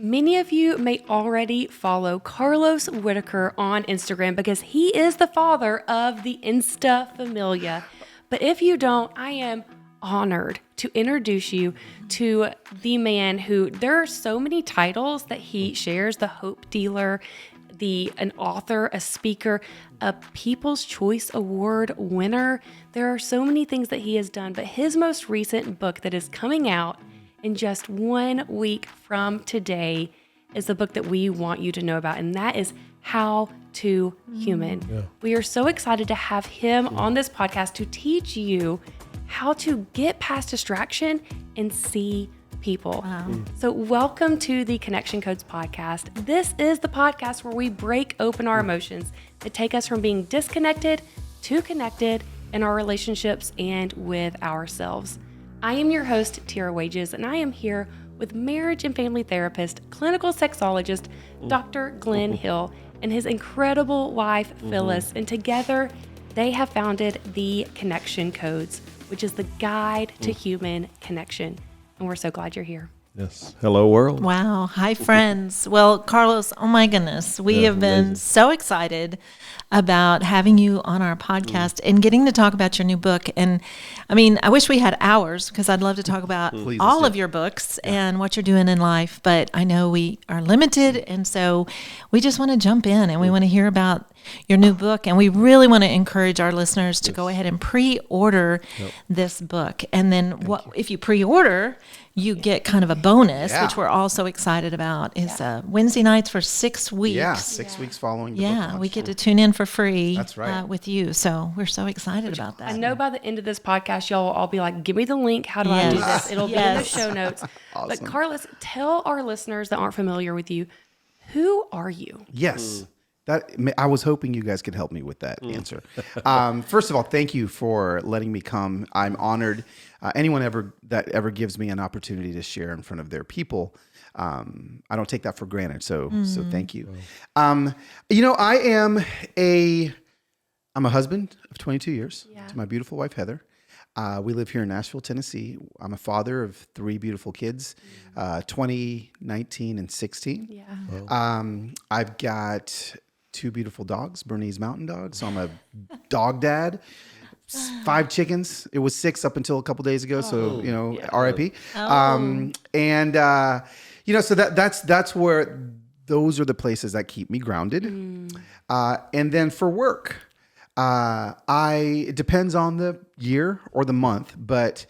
Many of you may already follow Carlos Whittaker on Instagram because he is the father of the Insta Familia. But if you don't, I am honored to introduce you to the man who, there are so many titles that he shares: the hope dealer, an author, a speaker, a People's Choice Award winner. There are so many things that he has done, but his most recent book that is coming out in just 1 week from today is the book that we want you to know about, and that is How to Human. Yeah. We are so excited to have him on this podcast to teach you how to get past distraction and see people. Wow. So welcome to the Connection Codes podcast. This is the podcast where we break open our emotions that take us from being disconnected to connected in our relationships and with ourselves. I am your host, Tara Wages, and I am here with marriage and family therapist, clinical sexologist, Dr. Glenn Hill, and his incredible wife, Phyllis. And together, they have founded the Connection Codes, which is the guide to human connection. And we're so glad you're here. Yes. Hello, world. Wow. Hi, friends. Well, Carlos, oh my goodness. We have been so excited about having you on our podcast and getting to talk about your new book. And I mean, I wish we had hours because I'd love to talk about all of your books and what you're doing in life. But I know we are limited. And so we just want to jump in and we want to hear about your new book. And we really want to encourage our listeners to go ahead and pre-order this book. And then if you pre-order, you get kind of a bonus, which we're also excited about, is Wednesday nights for 6 weeks. Yeah, 6 weeks following the book launch. We get to tune in for free. That's right. With you. So we're so excited about that. I know by the end of this podcast, y'all will all be like, give me the link. How do I do this? It'll be in the show notes. Awesome. But Carlos, tell our listeners that aren't familiar with you, who are you? Yes. I was hoping you guys could help me with that answer. First of all, thank you for letting me come. I'm honored. Anyone that ever gives me an opportunity to share in front of their people, I don't take that for granted. So thank you. I'm a husband of 22 years to my beautiful wife, Heather. We live here in Nashville, Tennessee. I'm a father of 3 beautiful kids, 20, 19, and 16. Yeah. I've got 2 beautiful dogs, Bernese Mountain Dogs. So I'm a dog dad. 5 chickens. It was 6 up until a couple days ago. So, RIP. So that's where those are the places that keep me grounded. And then for work, it depends on the year or the month, but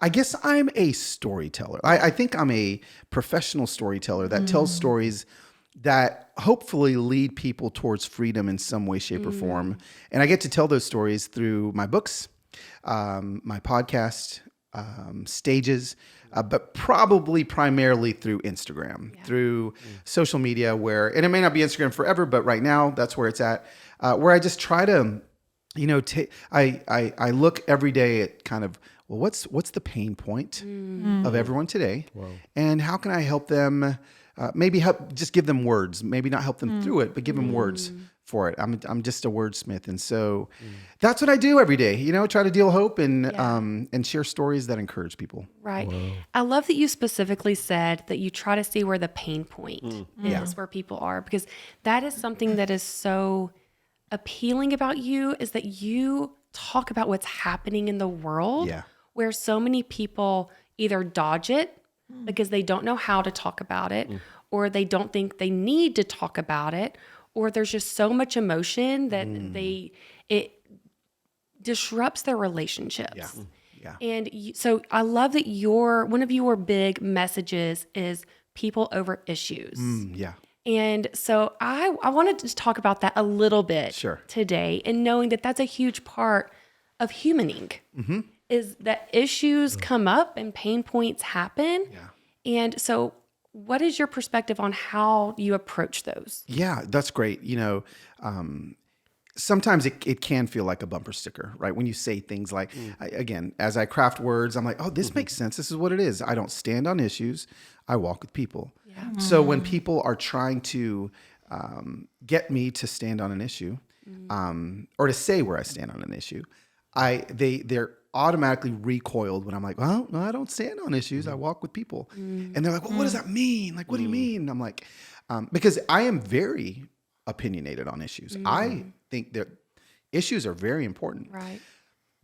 I guess I'm a storyteller. I think I'm a professional storyteller that tells stories that hopefully lead people towards freedom in some way, shape, or form. And I get to tell those stories through my books, my podcast, stages, but probably primarily through Instagram, through social media and it may not be Instagram forever, but right now that's where it's at, where I just try to, I look every day at kind of, well, what's the pain point of everyone today? Wow. And how can I help them, maybe just give them words, maybe not help them through it, but give them words for it. I'm just a wordsmith. And so that's what I do every day, try to deal hope and share stories that encourage people. Right. Whoa. I love that you specifically said that you try to see where the pain point is, where people are, because that is something that is so appealing about you, is that you talk about what's happening in the world where so many people either dodge it because they don't know how to talk about it, or they don't think they need to talk about it, or there's just so much emotion that it disrupts their relationships. And so I love that one of your big messages is people over issues. And so I wanted to talk about that a little bit today, and knowing that that's a huge part of humaning, is that issues come up and pain points happen. And so what is your perspective on how you approach those? Yeah, that's great. Sometimes it can feel like a bumper sticker, right? When you say things like, again, as I craft words, I'm like, oh, this makes sense. This is what it is. I don't stand on issues. I walk with people. So when people are trying to get me to stand on an issue, or to say where I stand on an issue, they're automatically recoiled when I'm like, well, no, I don't stand on issues. I walk with people. And they're like, well, what does that mean? Like, what do you mean? And I'm like, because I am very opinionated on issues. I think that issues are very important. Right.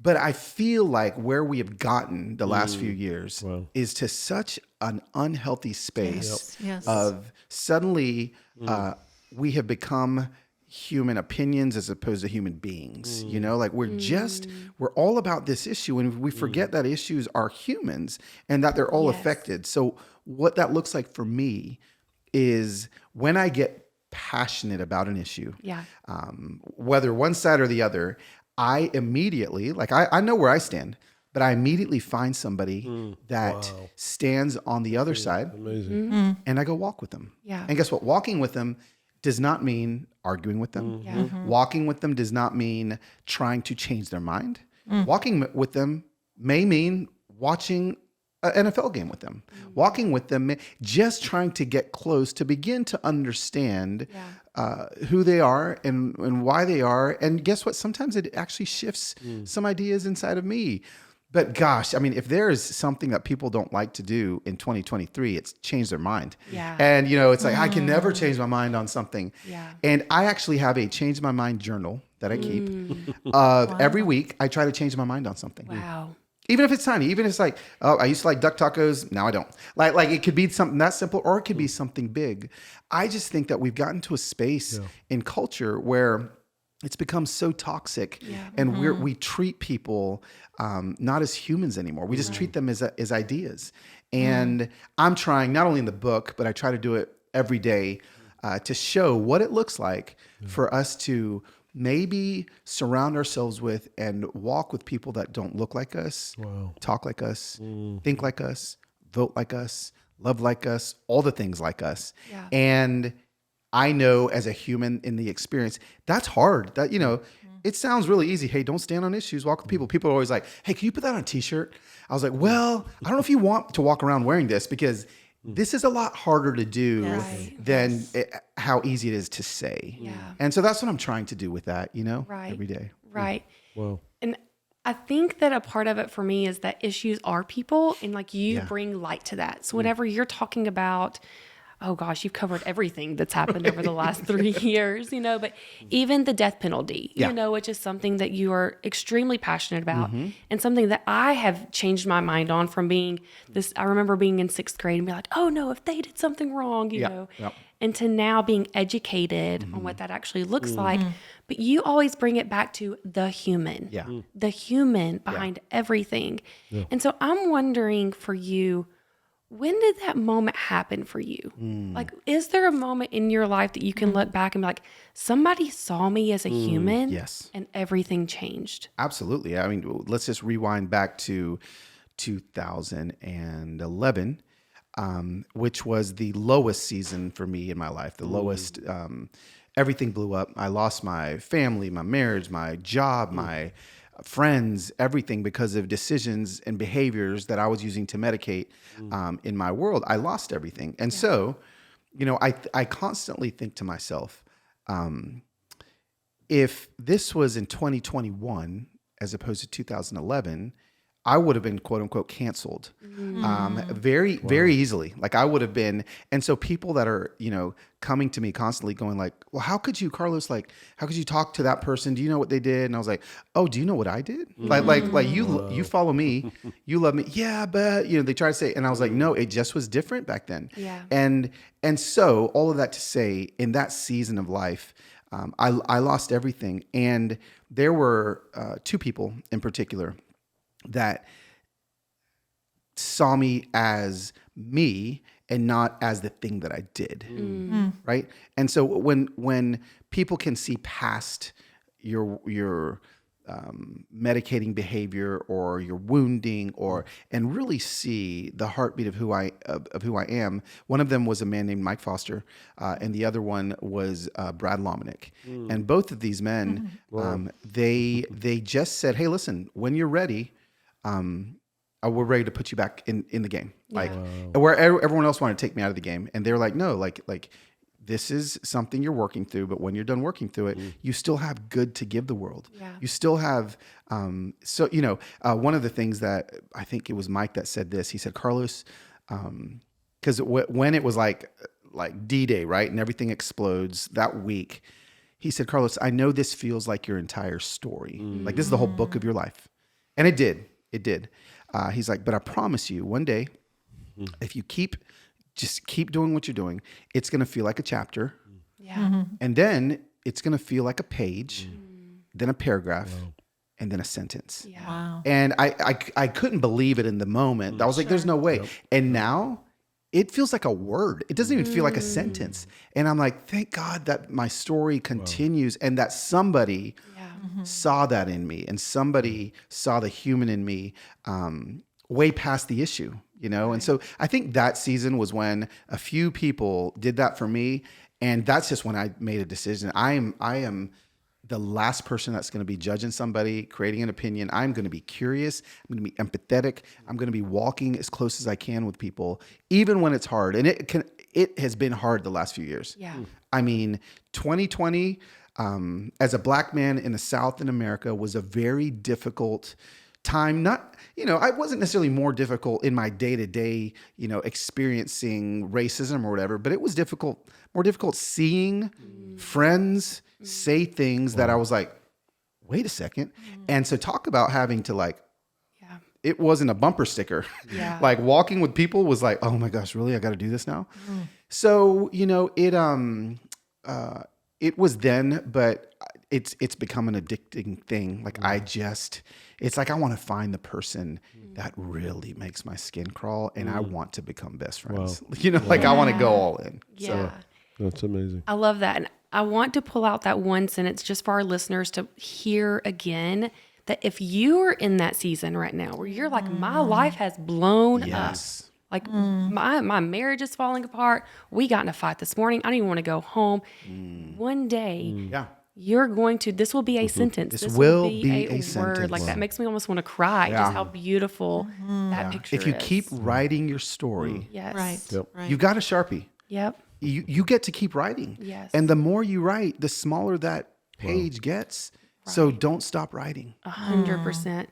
But I feel like where we have gotten the last few years is to such an unhealthy space Yes. of suddenly we have become human opinions as opposed to human beings. You know, like we're all about this issue, and we forget that issues are humans and that they're all affected. So what that looks like for me is when I get passionate about an issue, whether one side or the other, I immediately, like I know where I stand, but I immediately find somebody that stands on the other side. Amazing. And I go walk with them. Yeah. And guess what? Walking with them does not mean arguing with them. Walking with them does not mean trying to change their mind. Walking with them may mean watching an NFL game with them. Walking with them, just trying to get close to begin to understand who they are and why they are. And guess what? Sometimes it actually shifts some ideas inside of me. But gosh, I mean, if there is something that people don't like to do in 2023, it's change their mind. Yeah. And, you know, it's like, I can never change my mind on something. Yeah. And I actually have a change my mind journal that I keep. Every week, I try to change my mind on something. Wow. Even if it's tiny, even if it's like, oh, I used to like duck tacos. Now I don't. Like it could be something that simple, or it could be something big. I just think that we've gotten to a space in culture where it's become so toxic, and we treat people not as humans anymore. We just treat them as ideas. And I'm trying, not only in the book, but I try to do it every day to show what it looks like for us to maybe surround ourselves with and walk with people that don't look like us, talk like us, think like us, vote like us, love like us, all the things like us. Yeah. And I know as a human in the experience, that's hard. That, you know, it sounds really easy. Hey, don't stand on issues, walk with people. People are always like, hey, can you put that on a t-shirt? I was like, well, I don't know if you want to walk around wearing this, because this is a lot harder to do than how easy it is to say. Yeah. And so that's what I'm trying to do with that, you know, Right. every day. Right. Wow. And I think that a part of it for me is that issues are people, and like you bring light to that. So whenever you're talking about, oh gosh, you've covered everything that's happened over the last 3 years, you know, but even the death penalty, you know, which is something that you are extremely passionate about, and something that I have changed my mind on from being this. I remember being in 6th grade and be like, oh no, if they did something wrong, you know, and to now being educated on what that actually looks like. But you always bring it back to the human, the human behind everything. And so I'm wondering for you, when did that moment happen for you? Like, is there a moment in your life that you can look back and be like, somebody saw me as a human and everything changed? Absolutely. I mean, let's just rewind back to 2011, which was the lowest season for me in my life, the lowest. Everything blew up. I lost my family, my marriage, my job, my friends, everything, because of decisions and behaviors that I was using to medicate in my world. I lost everything. And so, you know, I constantly think to myself, if this was in 2021 as opposed to 2011, I would have been quote unquote canceled very, very easily. Like I would have been. And so people that are, you know, coming to me constantly going like, well, how could you, Carlos, like, how could you talk to that person? Do you know what they did? And I was like, oh, do you know what I did? Like you follow me, you love me. Yeah, but you know, they try to say, and I was like, no, it just was different back then. Yeah. And so all of that to say, in that season of life, I lost everything. And there were 2 people in particular that saw me as me and not as the thing that I did. Right. And so when people can see past your medicating behavior or your wounding and really see the heartbeat of who I am. One of them was a man named Mike Foster, and the other one was Brad Lomenick. And both of these men, they just said, hey, listen, when you're ready, we're ready to put you back in the game. Like where everyone else wanted to take me out of the game. And they were like, no, like this is something you're working through, but when you're done working through it, you still have good to give the world. Yeah. You still have, one of the things that I think it was Mike that said this, he said, Carlos, because when it was like D-Day, right? And everything explodes that week, he said, Carlos, I know this feels like your entire story. Like this is the whole book of your life. And it did. It did. He's like, but I promise you one day, if you just keep doing what you're doing, it's going to feel like a chapter. Yeah. And then it's going to feel like a page, then a paragraph, and then a sentence. Yeah. Wow. And I couldn't believe it in the moment. I was like, there's no way. And now it feels like a word. It doesn't even feel like a sentence. And I'm like, thank God that my story continues and that somebody saw that in me and somebody saw the human in me way past the issue, And so I think that season was when a few people did that for me. And that's just when I made a decision. I am the last person that's going to be judging somebody, creating an opinion. I'm going to be curious. I'm going to be empathetic. I'm going to be walking as close as I can with people, even when it's hard. And it has been hard the last few years. Yeah. I mean, 2020, as a Black man in the South in America was a very difficult time. I wasn't necessarily more difficult in my day-to-day, experiencing racism or whatever, but it was more difficult seeing friends say things that I was like, wait a second. And so talk about having to it wasn't a bumper sticker. Yeah. Like walking with people was like, oh my gosh, really? I got to do this now. So, it was then, but it's become an addicting thing. Like it's like I want to find the person that really makes my skin crawl, and I want to become best friends. Wow. I want to go all in. Yeah. So. That's amazing. I love that. And I want to pull out that one sentence just for our listeners to hear again, that if you're in that season right now where you're like, my life has blown up. Like my marriage is falling apart. We got in a fight this morning. I don't even want to go home. One day, you're going to, this will be a sentence. This will be a word. sentence. Like that makes me almost want to cry. Just how beautiful that picture is. If you keep writing your story, yes. Right. Yep. Right. you got a Sharpie. Yep. You get to keep writing. Yes. And the more you write, the smaller that page gets. Right. So don't stop writing. 100%.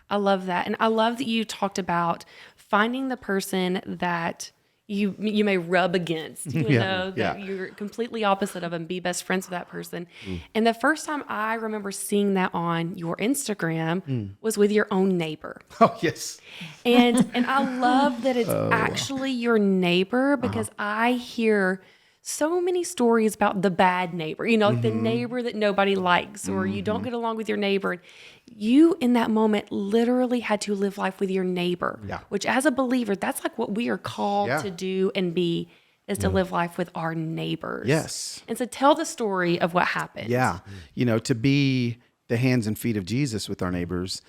I love that. And I love that you talked about finding the person that you may rub against, that you're completely opposite of and be best friends with that person. And the first time I remember seeing that on your Instagram was with your own neighbor. Oh, yes. And I love that it's actually your neighbor, because I hear so many stories about the bad neighbor, like the neighbor that nobody likes, or you don't get along with your neighbor. You, in that moment, literally had to live life with your neighbor, which as a believer, that's like what we are called to do and be, is to live life with our neighbors. Yes. And so tell the story of what happened. Yeah. To be the hands and feet of Jesus with our neighbors,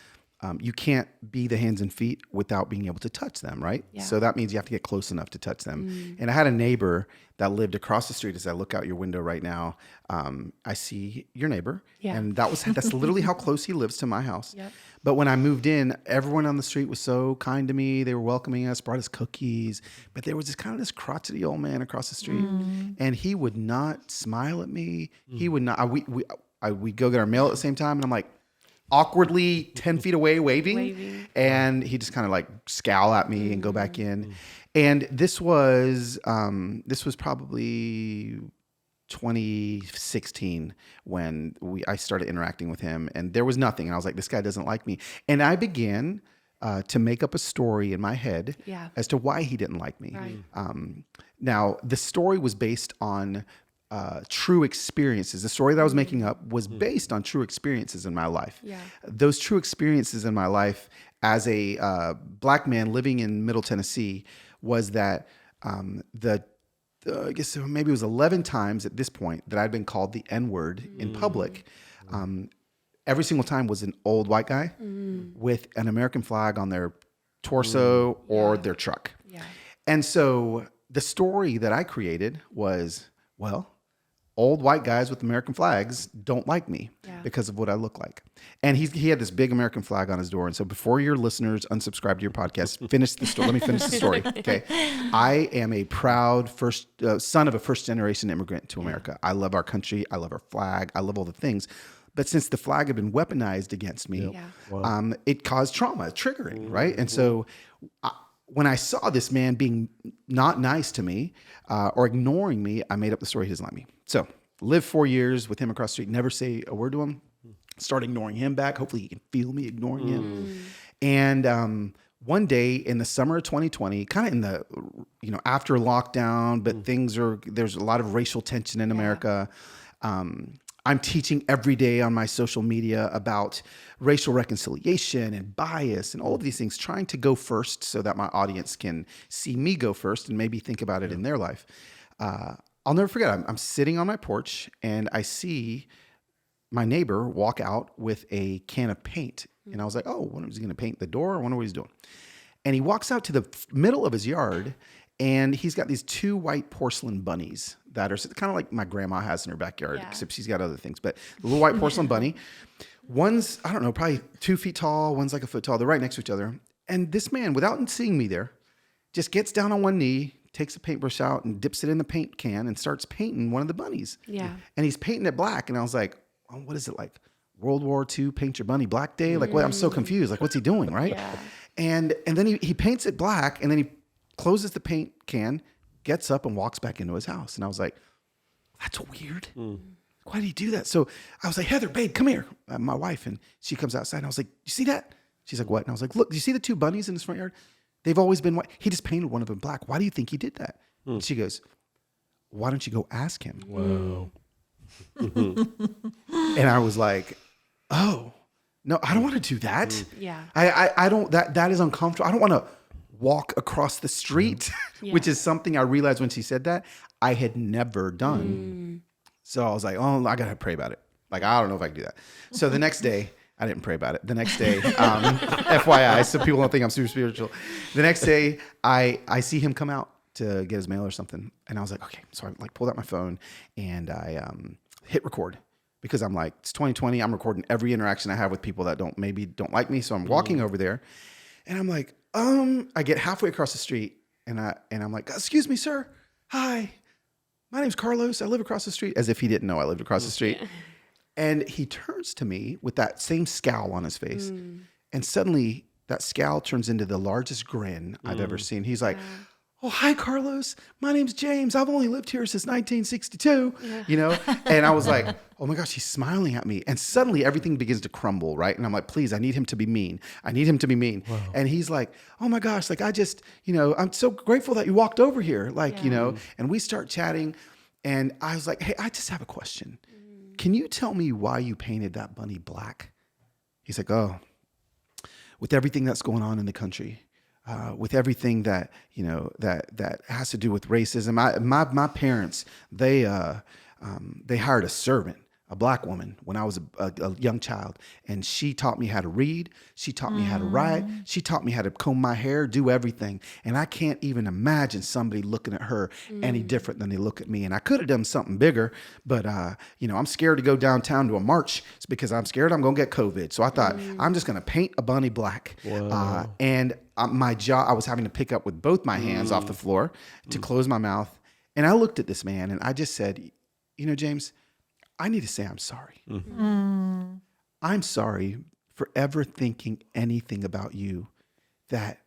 you can't be the hands and feet without being able to touch them, right? Yeah. So that means you have to get close enough to touch them. And I had a neighbor that lived across the street. As I look out your window right now, I see your neighbor. Yeah. And that's literally how close he lives to my house. Yep. But when I moved in, everyone on the street was so kind to me. They were welcoming us, brought us cookies. But there was this crotchety old man across the street, and he would not smile at me. He would not. We'd go get our mail at the same time, and I'm like, awkwardly 10 feet away waving. And he just kind of scowl at me and go back in. And this was probably 2016 when I started interacting with him, and there was nothing. And I was like, this guy doesn't like me. And I began to make up a story in my head as to why he didn't like me. Right. Now, the story was based on true experiences. The story that I was making up was based on true experiences in my life. Yeah. Those true experiences in my life as a Black man living in Middle Tennessee was that I guess maybe it was 11 times at this point that I'd been called the N-word in public. Every single time was an old white guy with an American flag on their torso or their truck. Yeah. And so the story that I created was, well, old white guys with American flags don't like me because of what I look like. And he had this big American flag on his door. And so before your listeners unsubscribe to your podcast, finish the story. Let me finish the story. Okay. I am a proud son of a first generation immigrant to America. I love our country. I love our flag. I love all the things. But since the flag had been weaponized against me, it caused trauma, triggering, right? And so when I saw this man being not nice to me or ignoring me, I made up the story he doesn't like me. So lived 4 years with him across the street, never say a word to him, start ignoring him back. Hopefully he can feel me ignoring him. And one day in the summer of 2020, kind of in the, after lockdown, but there's a lot of racial tension in America. I'm teaching every day on my social media about racial reconciliation and bias and all of these things, trying to go first so that my audience can see me go first and maybe think about it in their life. I'll never forget, I'm sitting on my porch and I see my neighbor walk out with a can of paint. And I was like, oh, when was he going to paint the door? I wonder what he's doing. And he walks out to the middle of his yard and he's got these 2 white porcelain bunnies that are kind of like my grandma has in her backyard, except she's got other things. But the little white porcelain bunny, one's, I don't know, probably 2 feet tall. One's like a foot tall. They're right next to each other. And this man, without seeing me there, just gets down on one knee, takes a paintbrush out and dips it in the paint can and starts painting one of the bunnies. Yeah. And he's painting it black. And I was like, oh, what is it like? World War II, paint your bunny black day? Like, what? I'm so confused. Like, what's he doing, right? And then he paints it black and then he closes the paint can, gets up and walks back into his house. And I was like, that's weird. Why did he do that? So I was like, Heather, babe, come here. My wife. And she comes outside and I was like, you see that? She's like, what? And I was like, look, do you see the 2 bunnies in his front yard? They've always been white. He just painted one of them black. Why do you think he did that? And she goes, why don't you go ask him? Wow. And I was like, oh, no, I don't want to do that. I don't, that is uncomfortable. I don't want to walk across the street, which is something I realized when she said that I had never done. So I was like, oh, I got to pray about it. Like, I don't know if I can do that. So the next day, I didn't pray about it. The next day, FYI, so people don't think I'm super spiritual. The next day, I see him come out to get his mail or something. And I was like, okay. So I pulled out my phone and I hit record because I'm like, it's 2020. I'm recording every interaction I have with people that don't like me. So I'm walking over there and I'm like, I get halfway across the street and I'm like, excuse me, sir. Hi, my name's Carlos. I live across the street, as if he didn't know I lived across the street. And he turns to me with that same scowl on his face. And suddenly that scowl turns into the largest grin I've ever seen. He's like, oh, hi, Carlos. My name's James. I've only lived here since 1962, And I was like, oh my gosh, he's smiling at me. And suddenly everything begins to crumble, right? And I'm like, please, I need him to be mean. I need him to be mean. Wow. And he's like, oh my gosh, like I just, I'm so grateful that you walked over here. And we start chatting. And I was like, hey, I just have a question. Can you tell me why you painted that bunny black? He's like, oh, with everything that's going on in the country, with everything that, that has to do with racism. My parents, they hired a servant, a black woman, when I was a young child. And she taught me how to read. She taught me how to write. She taught me how to comb my hair, do everything. And I can't even imagine somebody looking at her any different than they look at me. And I could have done something bigger, but, I'm scared to go downtown to a march. It's because I'm scared I'm going to get COVID. So I thought, I'm just going to paint a bunny black. Wow. My jaw, I was having to pick up with both my hands off the floor to close my mouth. And I looked at this man and I just said, James, I need to say I'm sorry. I'm sorry for ever thinking anything about you that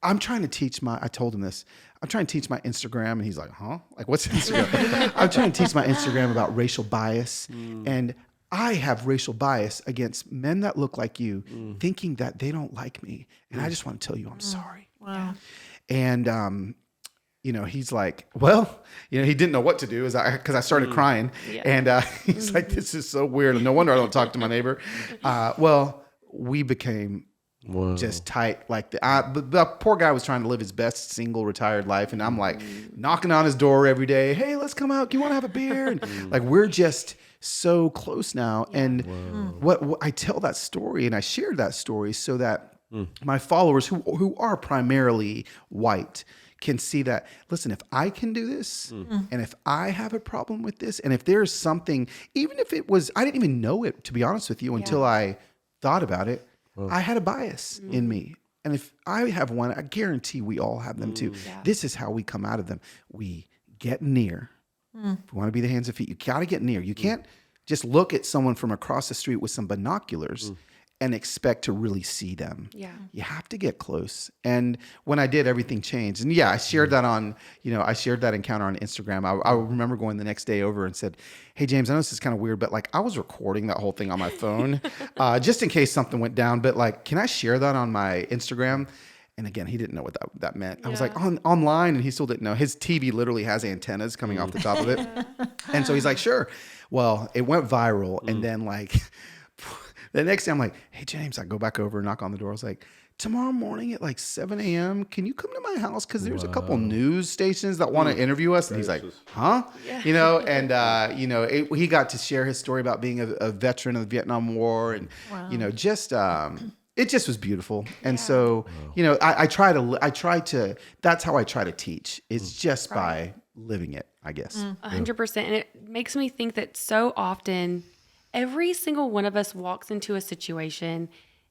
I'm trying to teach I told him this, I'm trying to teach my Instagram. And he's like, huh? Like, what's Instagram? I'm trying to teach my Instagram about racial bias. And I have racial bias against men that look like you, thinking that they don't like me. And I just want to tell you I'm sorry. Wow. And, he's like, well, he didn't know what to do because I started crying. Yeah. And he's like, this is so weird. And no wonder I don't talk to my neighbor. Well, we became just tight. Like the poor guy was trying to live his best single retired life. And I'm like knocking on his door every day. Hey, let's come out. Do you want to have a beer? And like, we're just so close now. Yeah. And what I tell that story and I share that story so that my followers who are primarily white can see that, listen, if I can do this and if I have a problem with this, and if there's something, even if it was, I didn't even know it, to be honest with you, until I thought about it, I had a bias in me. And if I have one, I guarantee we all have them too. Yeah. This is how we come out of them. We get near. If we want to be the hands and feet, you got to get near. You can't just look at someone from across the street with some binoculars and expect to really see them. Yeah. You have to get close. And when I did, everything changed. And I shared that I shared that encounter on Instagram. I remember going the next day over and said, hey, James, I know this is kind of weird, but like I was recording that whole thing on my phone just in case something went down. But like, can I share that on my Instagram? And again, he didn't know what that meant. I was like, online, and he still didn't know. His TV literally has antennas coming off the top of it. And so he's like, sure. Well, it went viral. And then like the next day I'm like, hey, James, I go back over and knock on the door. I was like, tomorrow morning at like 7 a.m., can you come to my house? Because there's a couple news stations that want to interview us. And he's like, huh? Yeah. And, he got to share his story about being a veteran of the Vietnam War. And, it just was beautiful. And so, I try to, that's how I try to teach, is just by living it, I guess. 100%. And it makes me think that so often every single one of us walks into a situation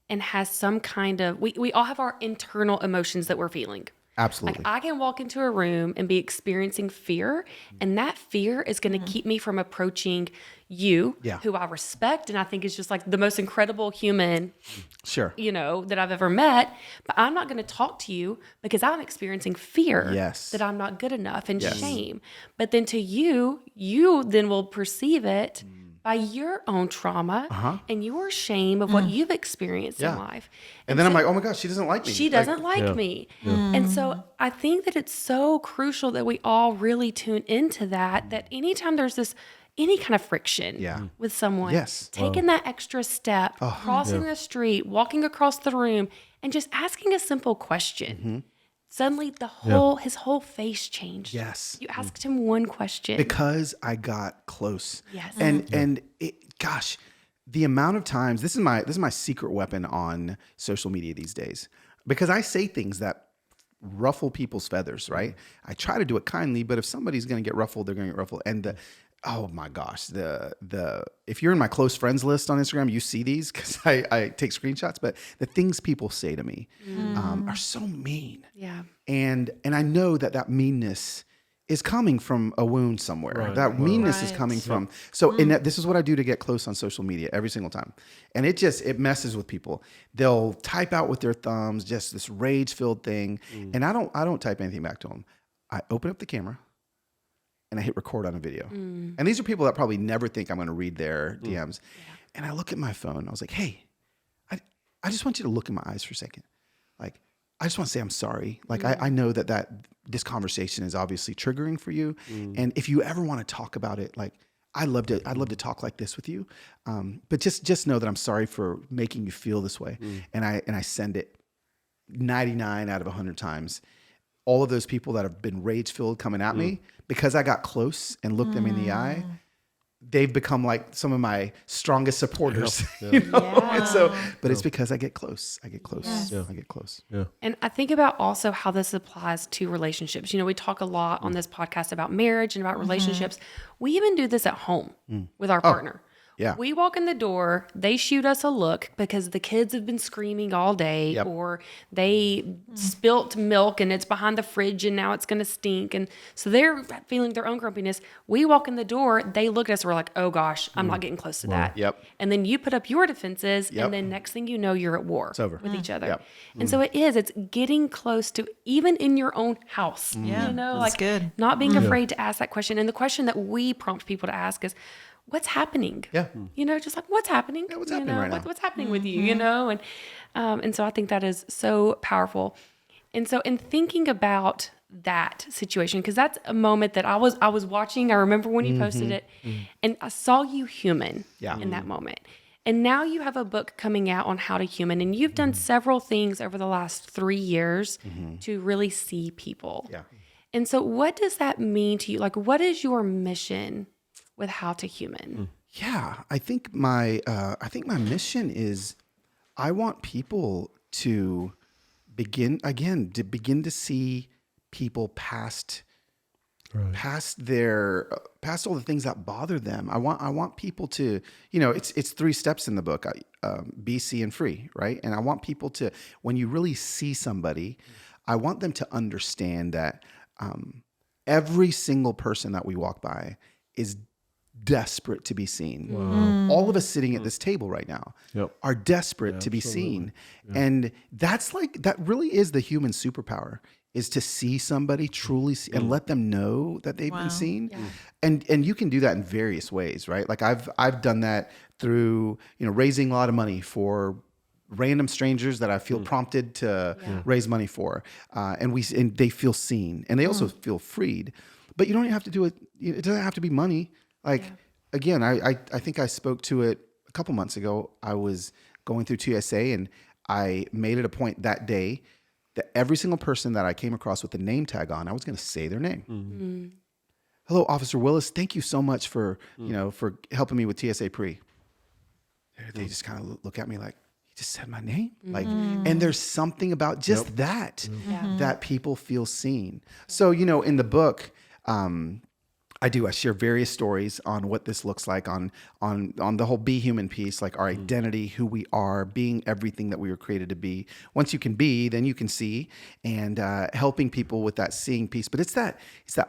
and has some kind of, we all have our internal emotions that we're feeling. Absolutely. Like I can walk into a room and be experiencing fear, and that fear is going to keep me from approaching you, who I respect and I think is just like the most incredible human, that I've ever met. But I'm not going to talk to you because I'm experiencing fear that I'm not good enough and shame. But then to you then will perceive it by your own trauma and your shame of what you've experienced in life. And then I'm like, oh my gosh, she doesn't like me. She doesn't like me. And so I think that it's so crucial that we all really tune into that anytime there's any kind of friction with someone, taking that extra step, crossing the street, walking across the room, and just asking a simple question. Suddenly his whole face changed. Yes. You asked him one question. Because I got close. Yes. And the amount of times, this is my secret weapon on social media these days, because I say things that ruffle people's feathers, right? I try to do it kindly, but if somebody's going to get ruffled, they're going to get ruffled. And oh my gosh, if you're in my close friends list on Instagram, you see these because I take screenshots, but the things people say to me are so mean. Yeah. And I know that meanness is coming from a wound somewhere. Right. That meanness is coming from. So, and this is what I do to get close on social media every single time. And it messes with people. They'll type out with their thumbs, just this rage-filled thing. And I don't type anything back to them. I open up the camera and I hit record on a video. And these are people that probably never think I'm going to read their DMs. And I look at my phone. I was like, hey, I just want you to look in my eyes for a second. Like, I just want to say I'm sorry. Like, I know that this conversation is obviously triggering for you. And if you ever want to talk about it, like, I'd love to talk like this with you. But just know that I'm sorry for making you feel this way. And I send it 99 out of 100 times. All of those people that have been rage-filled coming at me, because I got close and looked them in the eye, they've become like some of my strongest supporters. And so, but it's because I get close. I get close. I get close. And I think about also how this applies to relationships. We talk a lot on this podcast about marriage and about relationships. We even do this at home with our partner. Yeah. We walk in the door, they shoot us a look because the kids have been screaming all day, or they spilt milk and it's behind the fridge and now it's going to stink. And so they're feeling their own grumpiness. We walk in the door, they look at us, we're like, oh gosh, I'm not getting close to that. And then you put up your defenses and then next thing you know, you're at war with each other. And so it's getting close to, even in your own house, that's good. Not being afraid to ask that question. And the question that we prompt people to ask is, what's happening? Just like, what's happening? What's happening right now? What's happening with you, And so I think that is so powerful. And so in thinking about that situation, because that's a moment that I was watching. I remember when you posted it and I saw you human in that moment. And now you have a book coming out on how to human, and you've done several things over the last 3 years to really see people. And so what does that mean to you? Like, what is your mission with How to Human? I think my mission is, I want people to begin to see people past past all the things that bother them. I want people to, it's 3 steps in the book, be, see, and free, right? And I want people to, when you really see somebody, I want them to understand that every single person that we walk by is desperate to be seen. Wow. All of us sitting at this table right now are desperate to be seen. Yeah. And that really is the human superpower, is to see somebody truly see, and let them know that they've been seen. Yeah. And you can do that in various ways, right? Like I've done that through, raising a lot of money for random strangers that I feel prompted to raise money for. And they feel seen, and they also feel freed. But you don't have to do it. It doesn't have to be money. Again, I think I spoke to it a couple months ago. I was going through TSA, and I made it a point that day that every single person that I came across with the name tag on, I was going to say their name. Mm-hmm. Hello, Officer Willis. Thank you so much for for helping me with TSA pre. They just kind of look at me like, you just said my name, and there's something about just that that people feel seen. So in the book, I share various stories on what this looks like on the whole be human piece, like our identity, who we are, being everything that we were created to be. Once you can be, then you can see, and helping people with that seeing piece. But it's that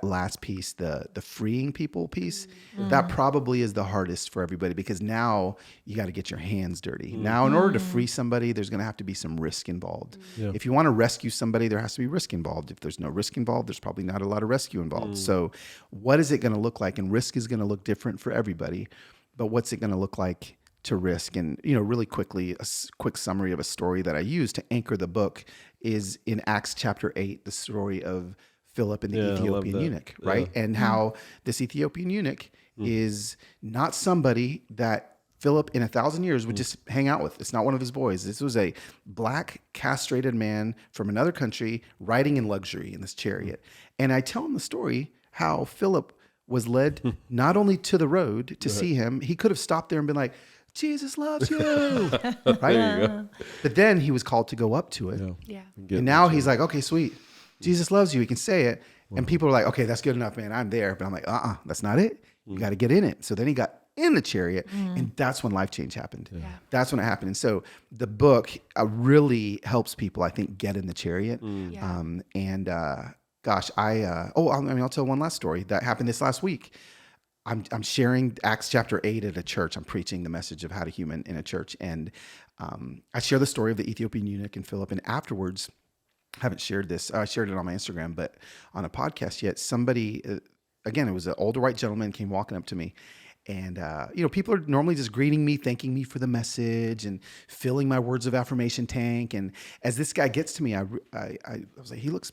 last piece, the freeing people piece, that probably is the hardest for everybody, because now you got to get your hands dirty. Now, in order to free somebody, there's going to have to be some risk involved. Yeah. If you want to rescue somebody, there has to be risk involved. If there's no risk involved, there's probably not a lot of rescue involved. So what is it going to look like? And risk is going to look different for everybody, but what's it going to look like to risk? And really quickly, a quick summary of a story that I use to anchor the book is in Acts chapter 8, the story of Philip and the Ethiopian eunuch, right? And how this Ethiopian eunuch is not somebody that Philip in 1,000 years would just hang out with. It's not one of his boys. This was a black castrated man from another country riding in luxury in this chariot. And I tell him the story how Philip was led not only to the road to see him, he could have stopped there and been like, Jesus loves you, right? But then he was called to go up to it. Yeah. And now he's like, okay, sweet. Jesus loves you. He can say it. And people are like, okay, that's good enough, man. I'm there. But I'm like, that's not it. You got to get in it. So then he got in the chariot, and that's when life change happened. Yeah. That's when it happened. And so the book really helps people, I think, get in the chariot. Gosh, I'll tell one last story that happened this last week. I'm sharing Acts chapter 8 at a church. I'm preaching the message of how to human in a church. And I share the story of the Ethiopian eunuch and Philip. And afterwards, I haven't shared this. I shared it on my Instagram, but on a podcast yet. Somebody, again, it was an older white gentleman, came walking up to me. And, people are normally just greeting me, thanking me for the message and filling my words of affirmation tank. And as this guy gets to me, I was like, he looks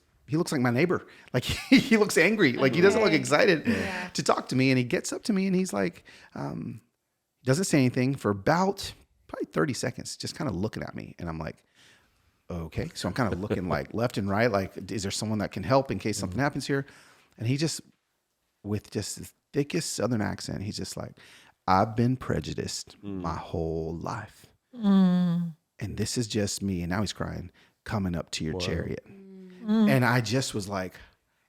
like my neighbor. Like he looks angry. Like he doesn't look excited to talk to me. And he gets up to me and he's like, doesn't say anything for about probably 30 seconds, just kind of looking at me. And I'm like, okay. So I'm kind of looking like left and right. Like, is there someone that can help in case something happens here? And he just, with just the thickest Southern accent, he's just like, I've been prejudiced my whole life. And this is just me. And now he's crying, coming up to your chariot. And I just was like,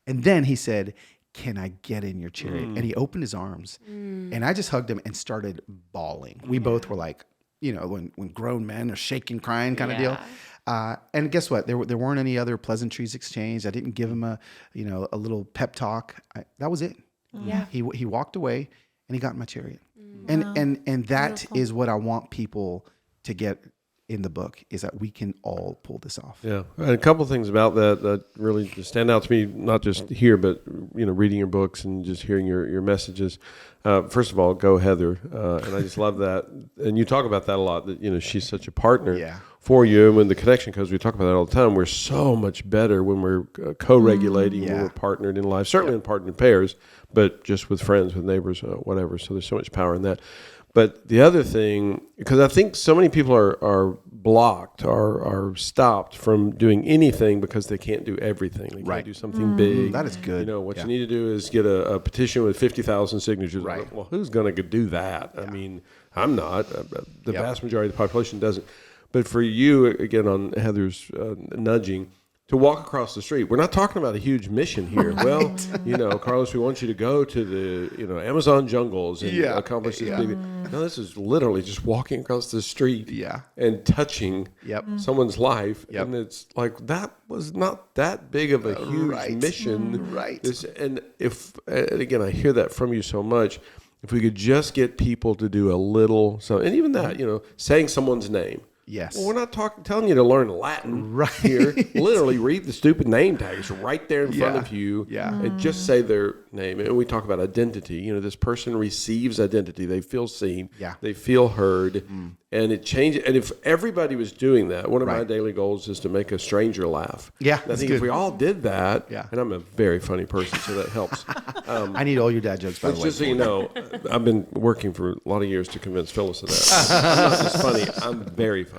and then he said, can I get in your chariot? And he opened his arms and I just hugged him and started bawling. We both were like, when grown men are shaking, crying kind of deal. And guess what? There weren't any other pleasantries exchanged. I didn't give him a little pep talk. That was it. Yeah. He walked away and he got in my chariot. And that Beautiful. Is what I want people to get in the book, is that we can all pull this off. Yeah. And a couple of things about that really stand out to me, not just here, but, reading your books and just hearing your messages. First of all, go Heather. And I just love that. And you talk about that a lot, that, she's such a partner for you. And when the connection comes, we talk about that all the time. We're so much better when we're co-regulating, when we're partnered in life, certainly in partnered pairs, but just with friends, with neighbors, whatever. So there's so much power in that. But the other thing, because I think so many people are blocked, are stopped from doing anything because they can't do everything. They can't do something big. That is good. What you need to do is get a petition with 50,000 signatures. Right. Well, who's going to do that? Yeah. I mean, I'm not. The vast majority of the population doesn't. But for you, again, on Heather's nudging, to walk across the street. We're not talking about a huge mission here. Right. Well, Carlos, we want you to go to the, Amazon jungles and accomplish this big. No, this is literally just walking across the street and touching someone's life. And it's like, that was not that big of a huge mission. Right. And again, I hear that from you so much. If we could just get people to do a little, and even that, saying someone's name. Yes. Well, we're not telling you to learn Latin here. Literally read the stupid name tags right there in front of you and just say their name. And we talk about identity. This person receives identity. They feel seen. Yeah. They feel heard. And it changes. And if everybody was doing that, one of my daily goals is to make a stranger laugh. Yeah, and I think if we all did that, and I'm a very funny person, so that helps. I need all your dad jokes, by the way. Just so you know, I've been working for a lot of years to convince Phyllis of that. I'm not just funny. I'm very funny.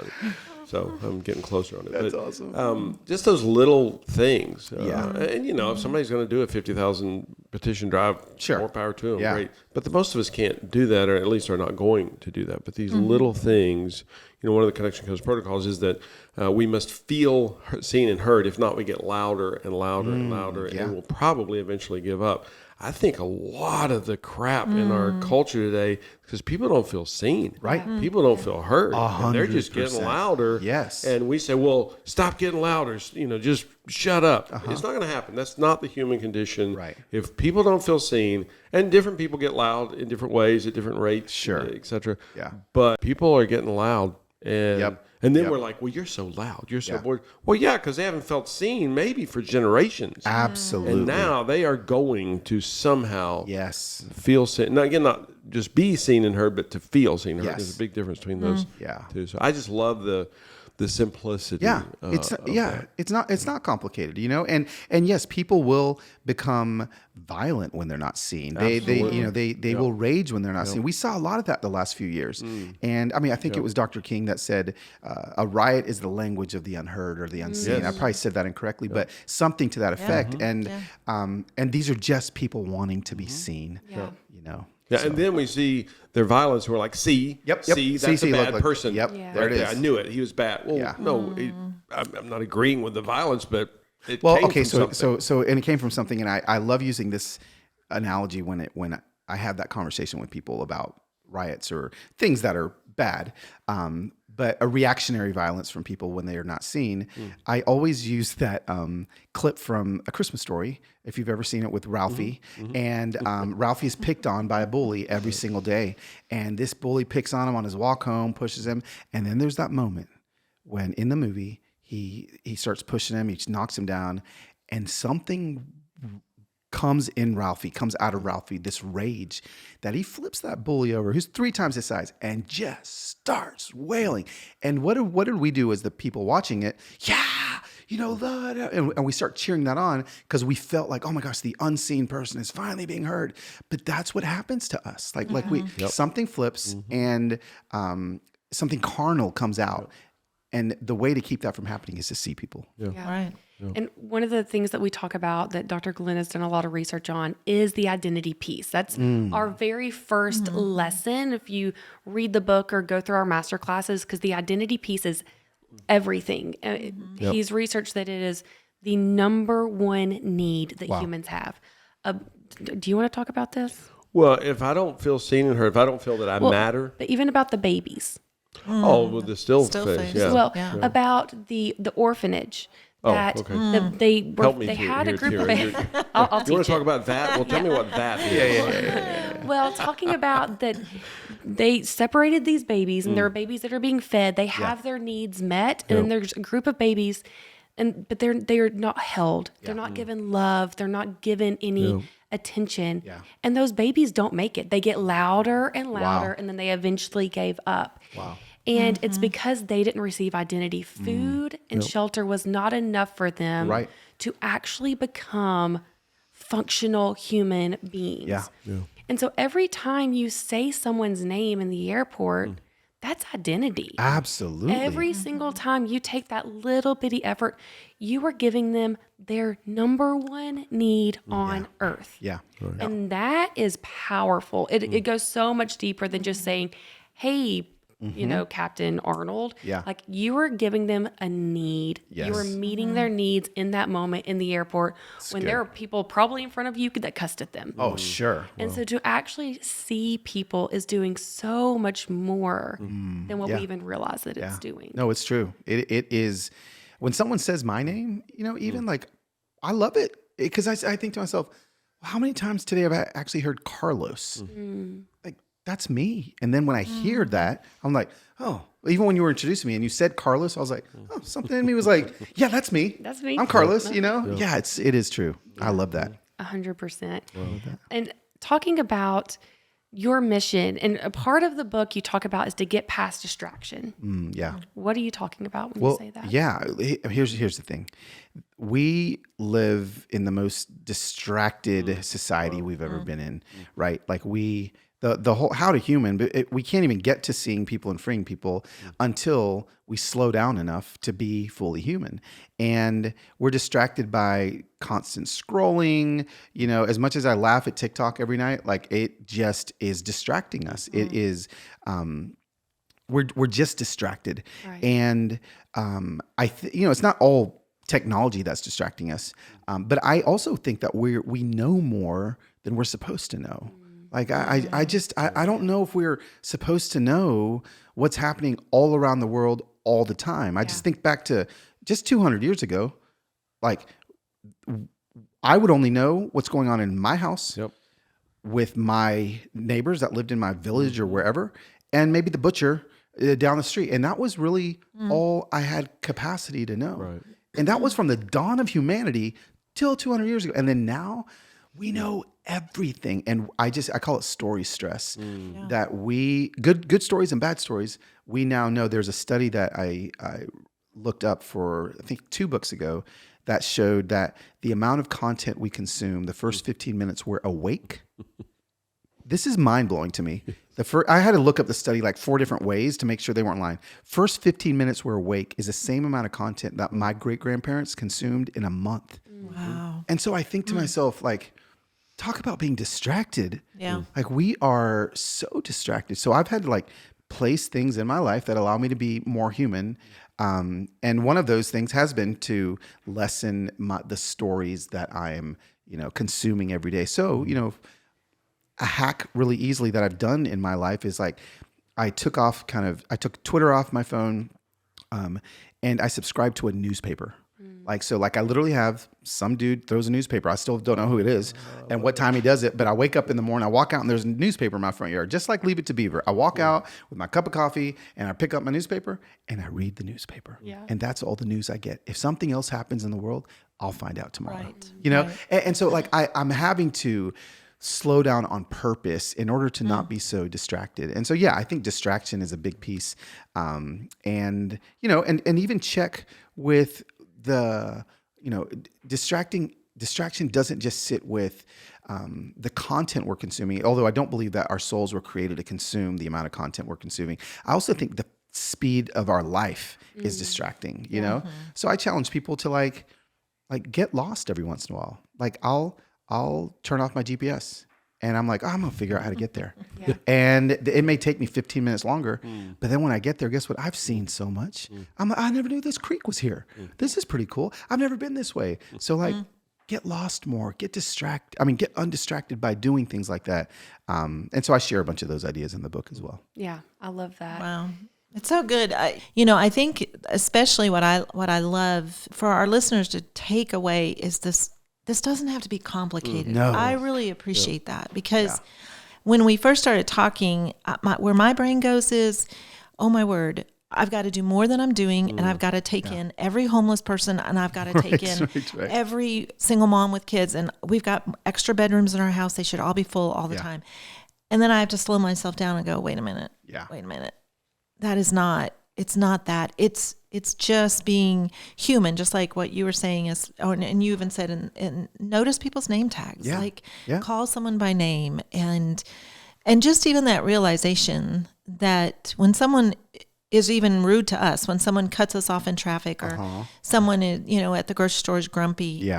So I'm getting closer on it. That's awesome. Just those little things. And, if somebody's going to do a 50,000 petition drive, more power to them. Great. But most of us can't do that, or at least are not going to do that. But these little things, one of the Connection Codes protocols is that we must feel seen and heard. If not, we get louder and louder and louder, and we'll probably eventually give up. I think a lot of the crap in our culture today, because people don't feel seen. Right. People don't feel heard. And they're just getting louder. Yes. And we say, well, stop getting louder. Just shut up. It's not going to happen. That's not the human condition. Right. If people don't feel seen, and different people get loud in different ways at different rates, et cetera. Yeah. But people are getting loud. And then we're like, well, you're so loud. You're so bored. Well, because they haven't felt seen maybe for generations. Absolutely. And now they are going to somehow feel seen. Now, again, not just be seen and heard, but to feel seen and heard. There's a big difference between those two. So I just love the simplicity. It's not complicated, and yes, people will become violent when they're not seen. They will rage when they're not seen. We saw a lot of that the last few years. And I think it was Dr. King that said a riot is the language of the unheard or the unseen. I probably said that incorrectly, but something to that effect. And these are just people wanting to be seen. Yeah, and then we see their violence. We're like, see, that's a bad person. There it is. I knew it. He was bad. Well, no, I'm not agreeing with the violence, but it came from something. So and it came from something, and I love using this analogy when I have that conversation with people about riots or things that are bad. But a reactionary violence from people when they are not seen. I always use that clip from A Christmas Story, if you've ever seen it, with Ralphie. And Ralphie is picked on by a bully every single day. And this bully picks on him on his walk home, pushes him. And then there's that moment when in the movie, he starts pushing him, he knocks him down, and something comes out of Ralphie, this rage, that he flips that bully over, who's 3 times his size, and just starts wailing. And what did we do as the people watching it? And we start cheering that on because we felt like, oh my gosh, the unseen person is finally being heard. But that's what happens to us. Something flips and something carnal comes out. And the way to keep that from happening is to see people. Right. And one of the things that we talk about that Dr. Glenn has done a lot of research on is the identity piece. That's our very first lesson. If you read the book or go through our master classes, because the identity piece is everything. He's researched that it is the number one need that humans have. Do you want to talk about this? Well, if I don't feel seen and heard, if I don't feel that I matter. But even about the babies. The still face. Yeah. Well, about the orphanage. That they had a group of. I'll teach you want to talk about that? Well, tell me what that is. Yeah. Well, talking about that, they separated these babies, and there are babies that are being fed. They have their needs met, and then there's a group of babies, but they are not held. They're not given love. They're not given any attention, and those babies don't make it. They get louder and louder, and then they eventually gave up. Wow. And it's because they didn't receive identity. Food and shelter was not enough for them to actually become functional human beings. Yeah. And so every time you say someone's name in the airport, that's identity. Absolutely. Every single time you take that little bitty effort, you are giving them their number one need on earth. Yeah. And that is powerful. It goes so much deeper than just saying, hey, you know, Captain Arnold. Yeah. Like you were giving them a need. You were Yes. meeting their needs in that moment in the airport when good. there are people probably in front of you that cussed at them. Oh, sure. And so to actually see people is doing so much more than what we even realize that it's doing. No, it's true. It is. When someone says my name, you know, even like, I love it because I think to myself, how many times today have I actually heard Carlos? Like, that's me. And then when I hear that, I'm like, oh, even when you were introducing me and you said Carlos, I was like, oh, something in me was like, yeah, that's me. That's me. I'm Carlos, you know? Yeah, it is true. I love that. 100%. And talking about your mission, and a part of the book you talk about is to get past distraction. Yeah. What are you talking about when you say that? Yeah. Here's the thing. We live in the most distracted society we've ever been in, right? Like the whole Howdy human, but we can't even get to seeing people and freeing people until we slow down enough to be fully human. And we're distracted by constant scrolling. You know, as much as I laugh at TikTok every night, like it just is distracting us. It is, we're just distracted. Right. And you know, it's not all technology that's distracting us. But I also think that we know more than we're supposed to know. Like I don't know if we're supposed to know what's happening all around the world all the time. I just think back to just 200 years ago, like I would only know what's going on in my house with my neighbors that lived in my village or wherever, and maybe the butcher down the street. And that was really all I had capacity to know. Right. And that was from the dawn of humanity till 200 years ago. And then now we know everything. And I call it story stress. That we good stories and bad stories, we now know. There's a study that I looked up for, I think 2 books ago, that showed that the amount of content we consume, the first 15 minutes we're awake. This is mind blowing to me. I had to look up the study like 4 different ways to make sure they weren't lying. First 15 minutes we're awake is the same amount of content that my great grandparents consumed in a month. Wow. And so I think to myself, like, talk about being distracted. Yeah. Like we are so distracted. So I've had to like place things in my life that allow me to be more human. And one of those things has been to lessen the stories that I am, you know, consuming every day. So, you know, a hack really easily that I've done in my life is like, I took Twitter off my phone, and I subscribed to a newspaper. Like I literally have some dude throws a newspaper. I still don't know who it is and what time he does it, but I wake up in the morning, I walk out and there's a newspaper in my front yard, just like Leave It to Beaver. I walk out with my cup of coffee and I pick up my newspaper and I read the newspaper. Yeah. And that's all the news I get. If something else happens in the world, I'll find out tomorrow. Right. You know? Right. And so like I'm having to slow down on purpose in order to not be so distracted. And so, yeah, I think distraction is a big piece. And, you know, and even check with the, you know, distraction doesn't just sit with the content we're consuming, although I don't believe that our souls were created to consume the amount of content we're consuming. I also think the speed of our life is distracting, you know? So I challenge people to like get lost every once in a while. Like I'll turn off my GPS and I'm like, I'm going to figure out how to get there. And it may take me 15 minutes longer, but then when I get there, guess what? I've seen so much. I never knew this creek was here. This is pretty cool. I've never been this way. So like get lost more, get undistracted by doing things like that. And so I share a bunch of those ideas in the book as well. Yeah, I love that. Wow. It's so good. I think especially what I love for our listeners to take away is this doesn't have to be complicated. No. I really appreciate that because when we first started talking, where my brain goes is, oh my word, I've got to do more than I'm doing, and I've got to take in every homeless person, and I've got to take in every single mom with kids, and we've got extra bedrooms in our house. They should all be full all the time. And then I have to slow myself down and go, wait a minute. That is not, it's not that. It's just being human, just like what you were saying and you even said, and notice people's name tags, call someone by name, and just even that realization that when someone is even rude to us, when someone cuts us off in traffic or someone is, at the grocery store is grumpy,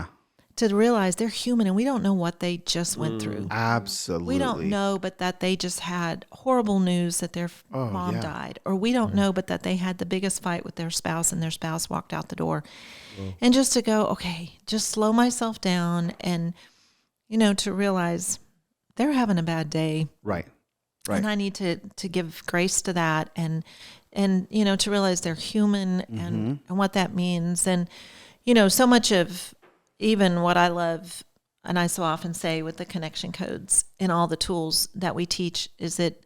to realize they're human and we don't know what they just went through. Absolutely. We don't know, but that they just had horrible news that their mom yeah. died. Or we don't know, but that they had the biggest fight with their spouse and their spouse walked out the door. And just to go, okay, just slow myself down and, to realize they're having a bad day. Right. And I need to give grace to that and to realize they're human and what that means. And, so much of even what I love and I so often say with the connection codes and all the tools that we teach is it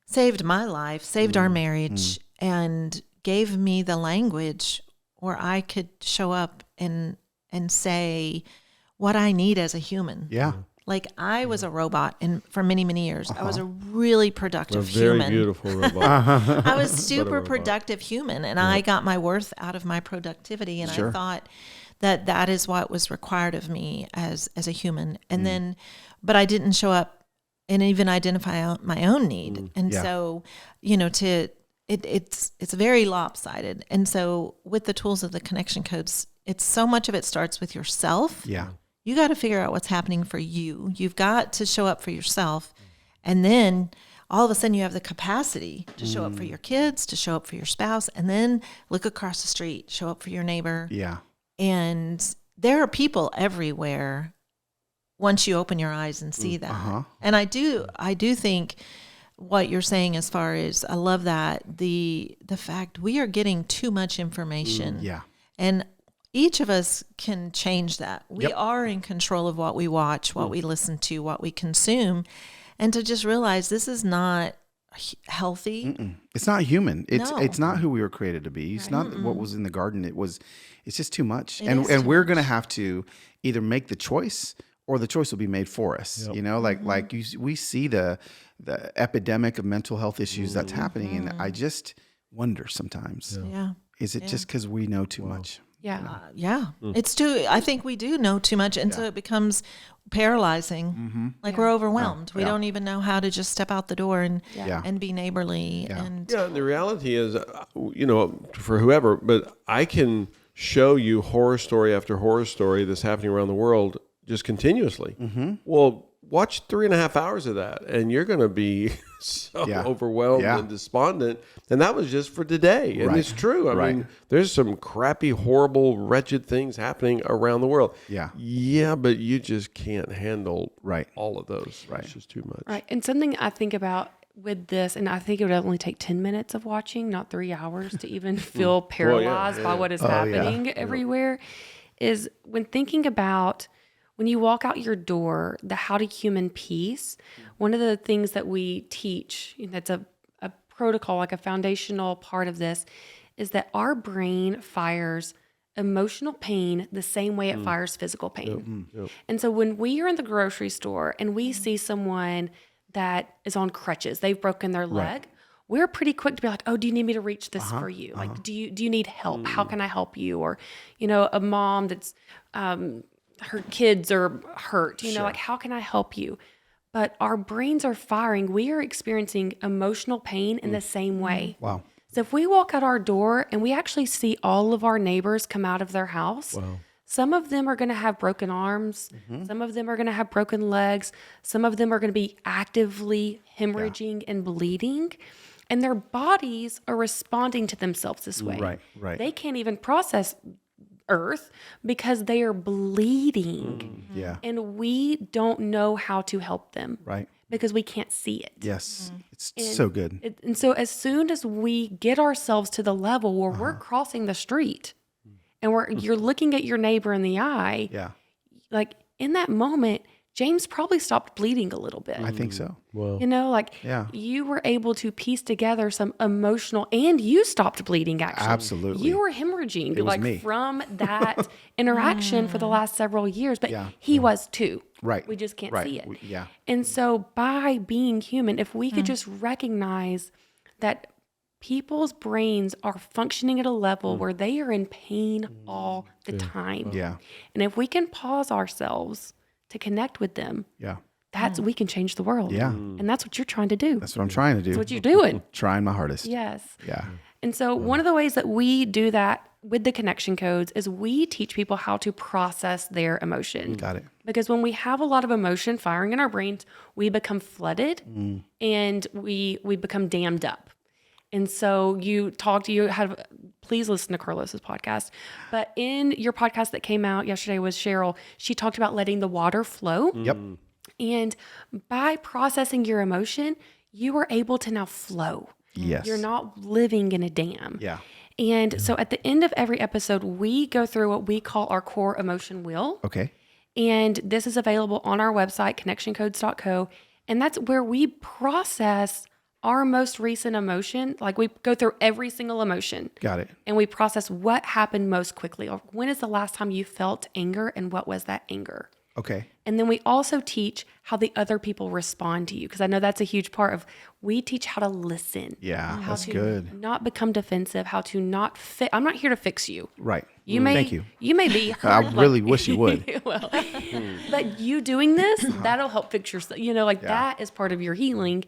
saved my life, saved our marriage, and gave me the language where I could show up and say what I need as a human. Yeah. Like I was a robot for many, many years. I was a really productive very human. beautiful robot. I was super productive human and I got my worth out of my productivity. And I thought that is what was required of me as a human. And then, but I didn't show up and even identify my own need. And so, it's very lopsided. And so with the tools of the connection codes, it's so much of it starts with yourself. Yeah. You got to figure out what's happening for you. You've got to show up for yourself. And then all of a sudden you have the capacity to show up for your kids, to show up for your spouse, and then look across the street, show up for your neighbor. Yeah. And there are people everywhere once you open your eyes and see that. And I do think what you're saying as far as, I love that, the fact we are getting too much information. Yeah. And each of us can change that. We are in control of what we watch, what we listen to, what we consume, and to just realize this is not healthy. It's not human. No. It's not who we were created to be. It's not what was in the garden. It's just too much. It And is too we're going to have to either make the choice or the choice will be made for us. We see the epidemic of mental health issues that's happening, and I just wonder sometimes, is it just because we know too much? Yeah. It's too, I think we do know too much. And so it becomes paralyzing. Like we're overwhelmed. We don't even know how to just step out the door and be neighborly. And The reality is, for whoever, but I can show you horror story after horror story that's happening around the world just continuously. Well, watch 3.5 hours of that and you're going to be so overwhelmed and despondent. And that was just for today. And it's true. I mean, there's some crappy, horrible, wretched things happening around the world. Yeah, but you just can't handle all of those. It's just too much. Right. And something I think about with this, and I think it would only take 10 minutes of watching, not 3 hours to even feel paralyzed by what is happening everywhere, is when thinking about when you walk out your door, the Howdy Human piece, one of the things that we teach, that's a protocol, like a foundational part of this, is that our brain fires emotional pain the same way it fires physical pain. And so when we are in the grocery store and we see someone that is on crutches, they've broken their leg, we're pretty quick to be like, oh, do you need me to reach this for you? Like, do you need help? How can I help you? Or, a mom that's, her kids are hurt, like, how can I help you? But our brains are firing. We are experiencing emotional pain in the same way. Wow. So if we walk out our door and we actually see all of our neighbors come out of their house, some of them are going to have broken arms. Some of them are going to have broken legs. Some of them are going to be actively hemorrhaging and bleeding. And their bodies are responding to themselves this way. Right. They can't even process earth because they are bleeding. And we don't know how to help them. Because we can't see it. Yes. It's so good. And so as soon as we get ourselves to the level where we're crossing the street and you're looking at your neighbor in the eye, like in that moment, James probably stopped bleeding a little bit. I think so. Well, you were able to piece together some emotional, and you stopped bleeding actually. Absolutely. You were hemorrhaging It was me. from that interaction for the last several years, but he was too. Right. We just can't see it. Yeah. And so by being human, if we could just recognize that people's brains are functioning at a level where they are in pain all the time. Yeah. And if we can pause ourselves to connect with them, we can change the world. Yeah. And that's what you're trying to do. That's what I'm trying to do. That's what you're doing. Trying my hardest. Yes. Yeah. And so one of the ways that we do that with the connection codes is we teach people how to process their emotion. Got it. Because when we have a lot of emotion firing in our brains, we become flooded and we become dammed up. And so please listen to Carlos's podcast. But in your podcast that came out yesterday with Cheryl, she talked about letting the water flow. Yep. And by processing your emotion, you are able to now flow. Yes. You're not living in a dam. Yeah. And so at the end of every episode, we go through what we call our core emotion wheel. Okay. And this is available on our website, connectioncodes.co. And that's where we process our most recent emotion. Like we go through every single emotion. Got it. And we process what happened most quickly. Or when is the last time you felt anger and what was that anger? Okay. And then we also teach how the other people respond to you. Because I know that's a huge part of, we teach how to listen. Yeah, How that's to good. not become defensive, how to not fit. I'm not here to fix you. Right. Thank you. You may be hurt. I really wish you would. Well, but you doing this, that'll help fix your, that is part of your healing.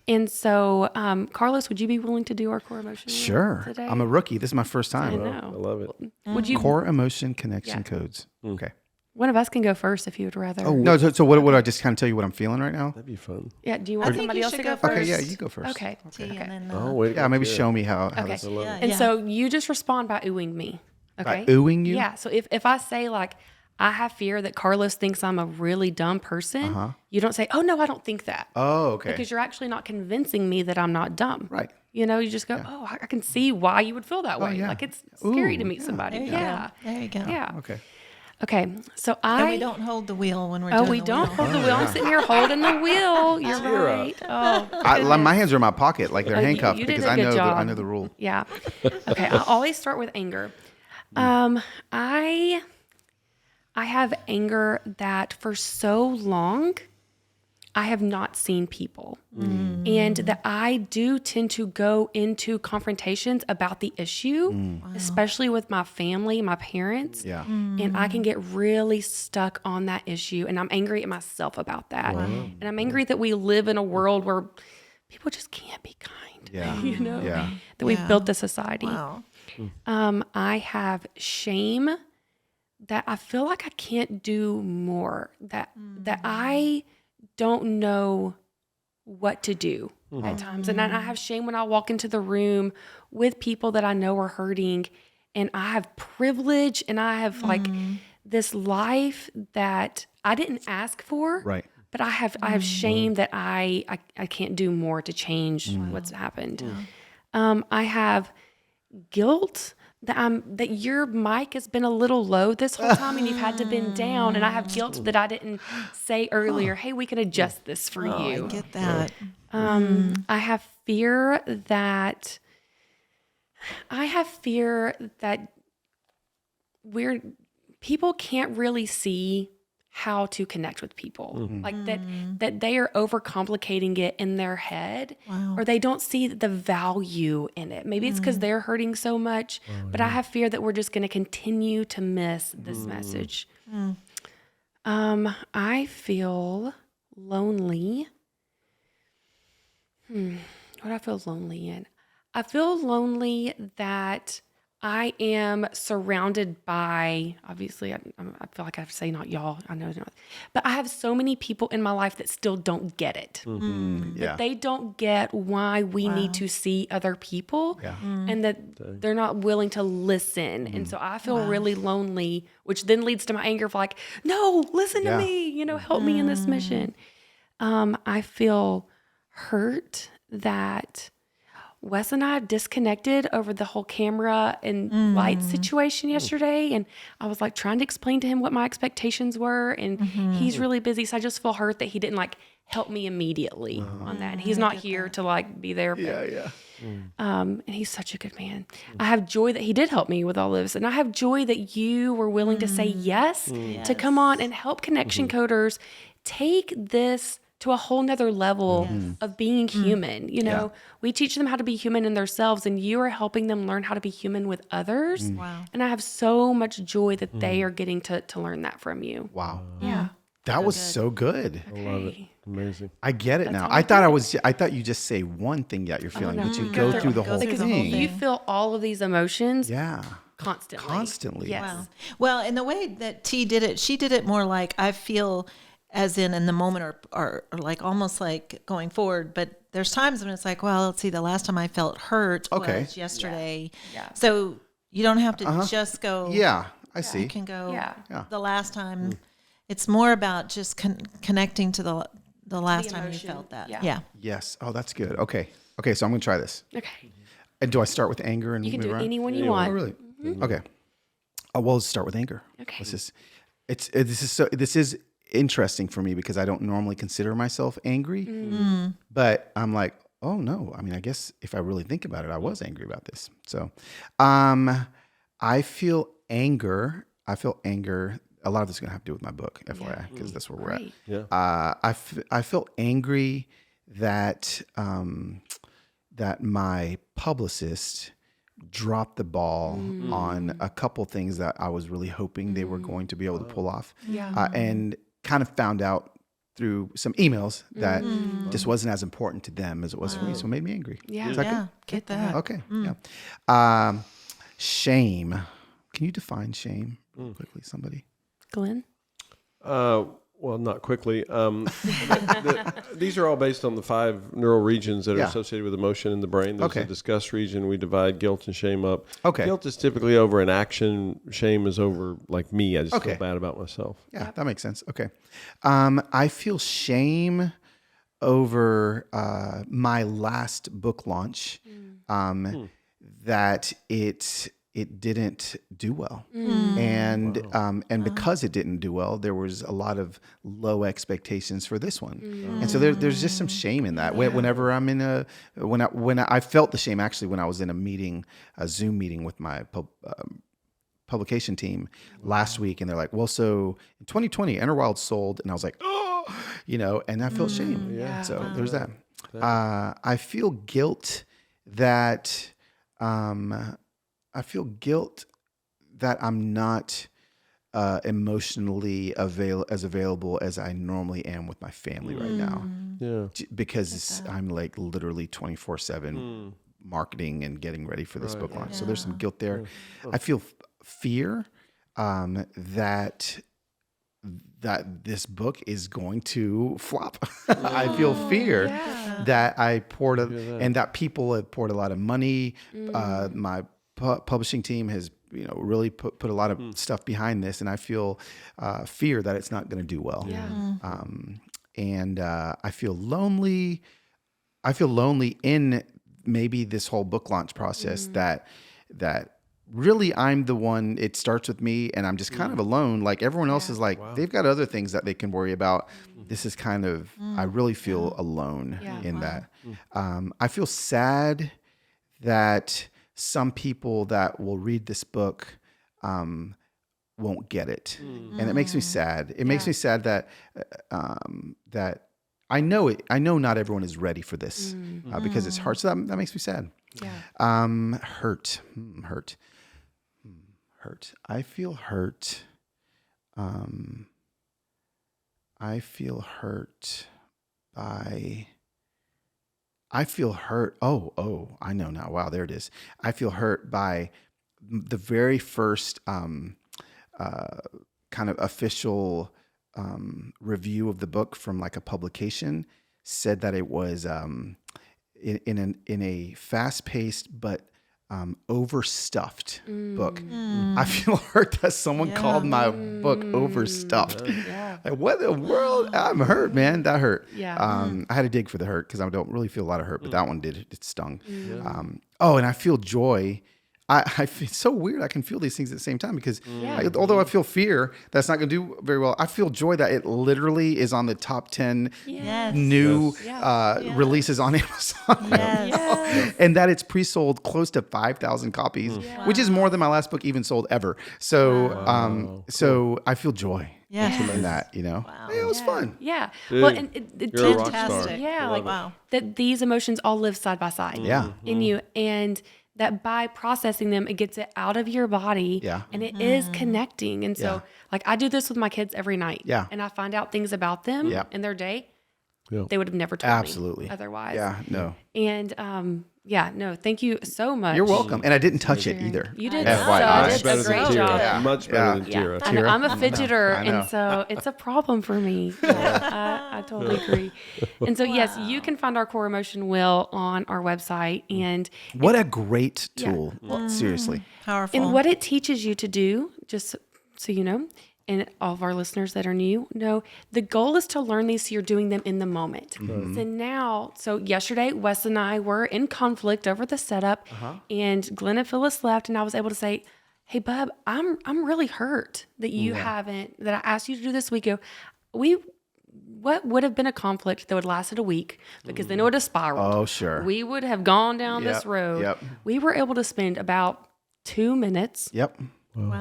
And so, Carlos, would you be willing to do our core emotion wheel Sure. today? I'm a rookie. This is my first I time. know. I love it. Would you? Core emotion connection Yeah. codes. Okay. One of us can go first if you would rather. Oh, no. So what would I just kind of tell you what I'm feeling right now? That'd be fun. Yeah. Do you want think somebody you else to should go go first? Okay. Yeah, you go first. Okay. Tea, and then, Oh, wait. Yeah, maybe show me how. Okay. I love it. And so you just respond by oohing me. Okay. By oohing you? Yeah. So if I say like, I have fear that Carlos thinks I'm a really dumb person, you don't say, oh, no, I don't think that. Oh, okay. Because you're actually not convincing me that I'm not dumb. Right. You just go, oh, I can see why you would feel that way. yeah. Like it's scary to Ooh, meet somebody. There you Yeah. go. There you go. Yeah. Okay. Okay. So And we don't hold the wheel when we're doing we the don't wheel. hold the wheel. I'm sitting here holding the wheel. You're right. Oh, My hands are in my pocket like they're Oh, you- handcuffed you did because a I good know job. I know the rule. yeah. Okay. I always start with anger. I have anger that for so long I have not seen people. And that I do tend to go into confrontations about the issue, especially with my family, my parents. Yeah. And I can get really stuck on that issue. And I'm angry at myself about that. And I'm angry that we live in a world where people just can't be kind. Yeah. Yeah. That we've built this society. Wow. I have shame that I feel like I can't do more, that I don't know what to do at times. And I have shame when I walk into the room with people that I know are hurting, and I have privilege and I have like this life that I didn't ask for. Right. But I have shame that I can't do more to change what's happened. I have guilt that your mic has been a little low this whole time and you've had to bend down, and I have guilt that I didn't say earlier, hey, we can adjust this for you. I get that. I have fear that people can't really see how to connect with people, like that they are overcomplicating it in their head, or they don't see the value in it. Maybe it's because they're hurting so much, but I have fear that we're just going to continue to miss this message. I feel lonely. What do I feel lonely in? I feel lonely that I am surrounded by, obviously, I feel like I have to say not y'all, I know, but I have so many people in my life that still don't get it. Yeah. That they don't get why we need to see other people, and that they're not willing to listen. And so I feel really lonely, which then leads to my anger of like, no, listen to me, help me in this mission. I feel hurt that Wes and I disconnected over the whole camera and light situation yesterday. And I was like trying to explain to him what my expectations were. And he's really busy. So I just feel hurt that he didn't like help me immediately on that. And he's not here to like be there. But, and he's such a good man. I have joy that he did help me with all this. And I have joy that you were willing to say yes to come on and help Connection Coders take this to a whole nother level of being human. We teach them how to be human in themselves, and you are helping them learn how to be human with others. Wow. And I have so much joy that they are getting to learn that from you. Wow. Yeah. That was so good. I love it. Amazing. I get it now. all I I thought you just say one thing that you're feeling, no. but you Mm. go Go through the through whole the Because whole thing. thing. you feel all of these emotions. Yeah. Constantly. Yes. Wow. Well, and the way that T did it, she did it more like I feel as in the moment or like almost like going forward. But there's times when it's like, well, let's see, the last time I felt hurt was yesterday. Yeah. So you don't have to just go. Yeah, I see. You can go Yeah. the last time. It's more about just connecting to the last time you emotion. felt that. Yeah. Yeah. Yes. Oh, that's good. Okay. So I'm going to try this. Okay. And do I start with anger and You can move do around? anyone you Oh, want. really? Okay. Well, let's start with anger. Okay. This is interesting for me because I don't normally consider myself angry, but I'm like, oh no. I mean, I guess if I really think about it, I was angry about this. So, I feel anger. A lot of this is going to have to do with my book, FYI, because that's where we're at. Right. Yeah. I feel angry that that my publicist dropped the ball on a couple things that I was really hoping they were going to be able to pull off, and kind of found out through some emails that this wasn't as important to them as it was for me, so it made me angry. Yeah. Is that Yeah. Get that. good? Okay. Yeah. Shame. Can you define shame real quickly, somebody? Glenn? Well, not quickly. These are all based on the 5 neural regions that are Yeah. associated with emotion in the brain. There's Okay. a disgust region. We divide guilt and shame up. Okay. Guilt is typically over an action. Shame is over, like me. I just Okay. feel bad about myself. Yeah, that makes sense. Okay. I feel shame over my last book launch, that it didn't do well, and because it didn't do well, there was a lot of low expectations for this one, and so there's just some shame in that. Whenever I'm in when I felt the shame actually when I was in a Zoom meeting with my publication team last week, and they're like, well, so in 2020 Enter Wild sold, and I was like, oh, and I felt shame. Yeah. So there's that. I feel guilt that I'm not emotionally available as I normally am with my family right now, Yeah. because I'm like literally 24/7 marketing and getting ready for this book launch. So there's some guilt there. I feel fear that this book is going to flop. I feel fear that I poured and that people have poured a lot of money. My publishing team has really put a lot of stuff behind this, and I feel fear that it's not going to do well. And I feel lonely. I feel lonely in maybe this whole book launch process that really I'm the one, it starts with me, and I'm just kind of alone. Like everyone else is like, they've got other things that they can worry about. This is kind of, I really feel alone in that. I feel sad that some people that will read this book won't get it. And it makes me sad. It makes me sad that that I know not everyone is ready for this because it's hard. So that makes me sad. Hurt. I feel hurt. I feel hurt. Oh, I know now. Wow, there it is. I feel hurt by the very first kind of official review of the book from like a publication said that it was in a fast-paced but overstuffed book. I feel hurt that someone called my book overstuffed. Like, what in the world? I'm hurt, man. That hurt. I had to dig for the hurt because I don't really feel a lot of hurt, but that one did. It stung. And I feel joy. It's so weird. I can feel these things at the same time because although I feel fear that's not going to do very well, I feel joy that it literally is on the top 10 new releases on Amazon. And that it's pre-sold close to 5,000 copies, which is more than my last book even sold ever. So, so I feel joy in that, Wow. It was fun. Yeah. Dude, Well, and it's you're a rock fantastic. star. Yeah, Love like it. that these emotions all live side by side in you, and that by processing them, it gets it out of your body, and it is connecting. And so, like, I do this with my kids every night, and I find out things about them in their day they would have never told me otherwise. Yeah, no. And Yeah, no, thank you so much. You're welcome. And I didn't touch it either. You did FYI. such a great job. Much better than Tira. I know, I'm a fidgeter, I know. and so it's a problem for me. I totally agree. And so, yes, you can find our core emotion wheel on our website. And What a great tool. Seriously. Powerful. And what it teaches you to do, just so you know, and all of our listeners that are new know, the goal is to learn these so you're doing them in the moment. So yesterday, Wes and I were in conflict over the setup, and Glenn and Phyllis left, and I was able to say, hey, bub, I'm really hurt that you haven't, that I asked you to do this week. What would have been a conflict that would lasted a week, because then it would have spiraled. Oh, sure. We would have gone down this road. Yep. We were able to spend about 2 minutes Yep.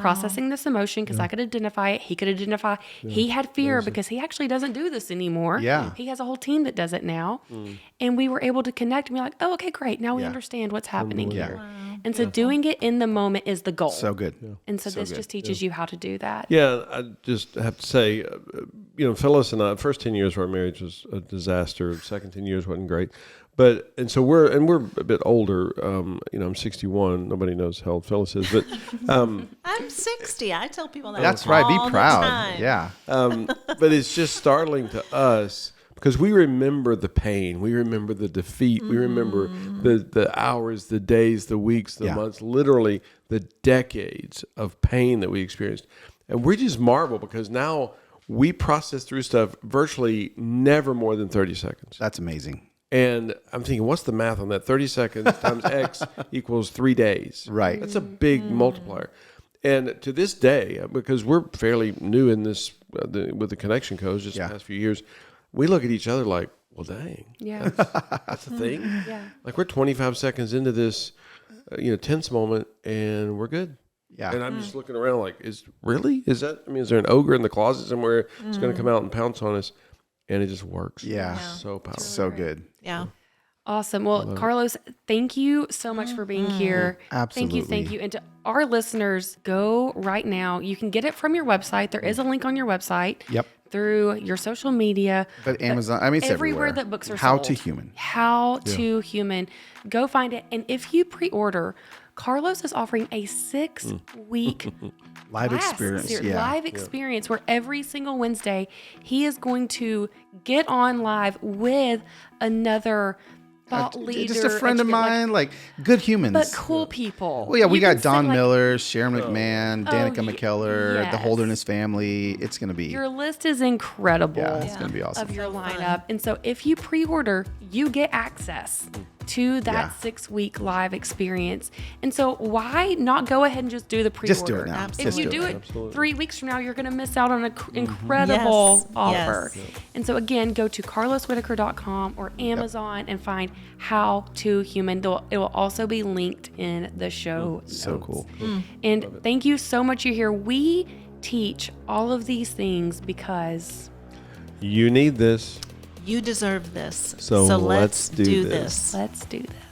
processing this emotion, because I could identify it. He could identify. He had fear because he actually doesn't do this anymore. Yeah. He has a whole team that does it now. And we were able to connect and be like, oh, okay, great. Now we understand what's happening here. And so doing it in the moment is the goal. So good. And so this just teaches you how to do that. Yeah, I just have to say, Phyllis and I, first 10 years of our marriage was a disaster. Second 10 years wasn't great. And so we're a bit older. I'm 61. Nobody knows how old Phyllis is, but I'm 60. I tell people that. That's right. all Be the proud. time. Yeah. but it's just startling to us because we remember the pain, we remember the defeat, we remember the hours, the days, the weeks, the months, literally the decades of pain that we experienced, and we just marvel because now we process through stuff virtually never more than 30 seconds. That's amazing. And I'm thinking, what's the math on that? 30 seconds times X equals 3 days. Right. That's a big multiplier. And to this day, because we're fairly new in this, with the connection codes just the past few years, we look at each other like, well, dang. Yeah. That's a thing? Yeah. Like we're 25 seconds into this, tense moment and we're good. Yeah. And I'm just looking around like, is there an ogre in the closet somewhere that's going to come out and pounce on us? And it just works. Yeah. So powerful. So good. Yeah. Awesome. Well, Carlos, thank you so much for being here. Absolutely. Thank you. And to our listeners, go right now. You can get it from your website. There is a link on your website. Yep. Through your social media. But Amazon, I mean, it's everywhere. that books are How sold. to Human. How to Human. Go find it. And if you pre-order, Carlos is offering a 6-week Live experience. live experience where every single Wednesday he is going to get on live with another thought leader. Just a friend of mine, like good humans. But cool people. Well, yeah, we You got can sit, Don like, Miller, Sharon McMahon, Danica McKellar, yes. the Holderness family. It's going to be. Your list is incredible. Yeah, it's gonna be awesome. Of your lineup. And so if you pre-order, you get access to that 6-week live experience. And so why not go ahead and just do the pre-order? Just do it now. If Just you do do it. it 3 weeks from now, you're going to miss out on an incredible Yes. offer. Yes. And so again, go to carloswhitaker.com or Amazon and find How to Human. It will also be linked in the show So notes. cool. And thank you so much you're here. We teach all of these things because You need this. You deserve this. So let's do this. let's do this.